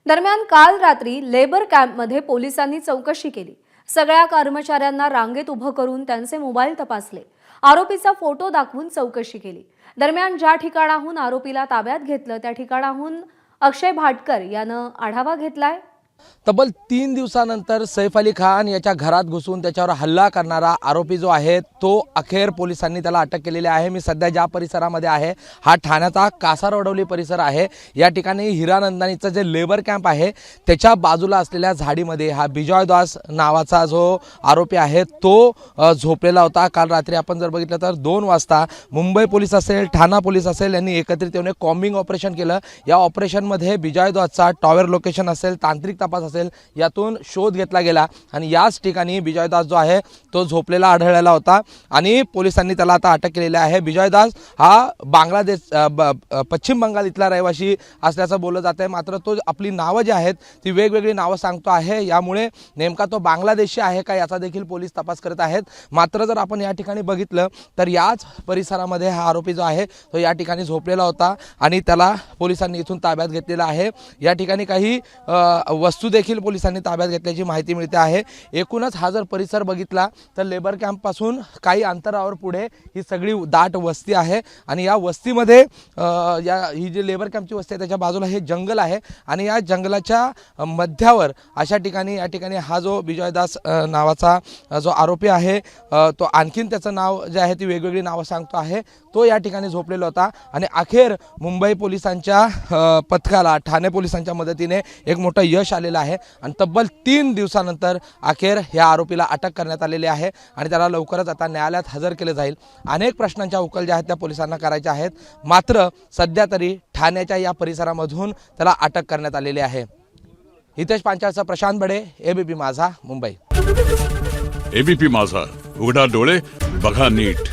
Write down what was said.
दरम्यान काल रात्री लेबर कॅम्पमध्ये पोलिसांनी चौकशी केली। सगळ्या कर्मचाऱ्यांना रांगेत उभं करून त्यांचे मोबाईल तपासले। आरोपीचा फोटो दाखवून चौकशी केली। दरम्यान ज्या ठिकाणाहून आरोपीला ताब्यात घेतलं त्या ठिकाणाहून अक्षय भाटकर यानं आढावा घेतलाय। तब्बल 3 दिवसानंतर सैफ अली खान याच्या घरात घुसून त्याच्यावर हल्ला करणारा आरोपी जो आहे तो अखेर पोलिसांनी त्याला अटक केलेली आहे। मी सध्या ज्या परिसरामध्ये आहे हा ठाण्याचा कासारवडवली परिसर आहे। या ठिकाणी हिरानंदानीचं जे लेबर कॅम्प आहे त्याच्या बाजूला असलेल्या झाडीमध्ये हा बिजॉय दास नावाचा जो आरोपी आहे तो झोपलेला होता। काल रात्री आपण जर बघितलं तर 2 वाजता मुंबई पोलीस असेल ठाणा पोलीस असेल यांनी एकत्रित येऊन कॉम्बिंग ऑपरेशन केलं। या ऑपरेशनमध्ये बिजॉय दासचा टॉवर लोकेशन असेल तांत्रिक तपास असेल यातून शोध घेतला गेला आणि याच ठिकाणी बिजॉय दास जो आहे तो झोपलेला आढळलेला होता आणि पोलिसांनी त्याला आता अटक केलेली आहे। बिजॉय दास हा बांगलादेश पश्चिम बंगाल इथला रहिवासी असल्याचं बोललं जात आहे, मात्र तो आपली नावं जी आहेत ती वेगवेगळी नावं सांगतो आहे। यामुळे नेमका तो बांगलादेशी आहे का याचा देखील पोलीस तपास करत आहेत। मात्र जर आपण या ठिकाणी बघितलं तर याच परिसरामध्ये हा आरोपी जो आहे तो या ठिकाणी झोपलेला होता आणि त्याला पोलिसांनी इथून ताब्यात घेतलेला आहे। या ठिकाणी काही वस्तू देखील पोलिसांनी ताब्यात घेतल्याची माहिती मिळते आहे। एकूणच हा जर परिसर बघितला तर लेबर कॅम्प पासून काही अंतरावर पुढे ही सगळी दाट वस्ती आहे आणि या वस्तीमध्ये ही जी लेबर कॅम्पची वस्ती आहे त्याच्या बाजूला हे जंगल आहे आणि या जंगलाच्या मध्यावर अशा ठिकाणी या ठिकाणी हा जो बिजॉय दास नावाचा जो आरोपी आहे तो आणखीन त्याचं नाव जे आहे ती वेगवेगळी नावं सांगतो आहे, तो या ठिकाणी झोपलेला होता आणि अखेर मुंबई पोलिसांच्या पथकाला ठाणे पोलिसांच्या मदतीने एक मोठं यश आलेलं आहे आणि तब्बल 3 दिवसानंतर अखेर या आरोपीला अटक करण्यात आलेली आहे आणि त्याला लवकरच आता न्यायालयात हजर केले जाईल। अनेक प्रश्नांच्या उकल ज्या आहेत त्या पोलिसांना करायच्या आहेत, मात्र सध्या तरी ठाण्याच्या या परिसरामधून त्याला अटक करण्यात आलेली आहे। हितेश पांचाळचा प्रशांत बडे, एबीपी माझा, मुंबई। एबीपी माझा, उघडा डोळे बघा नीट।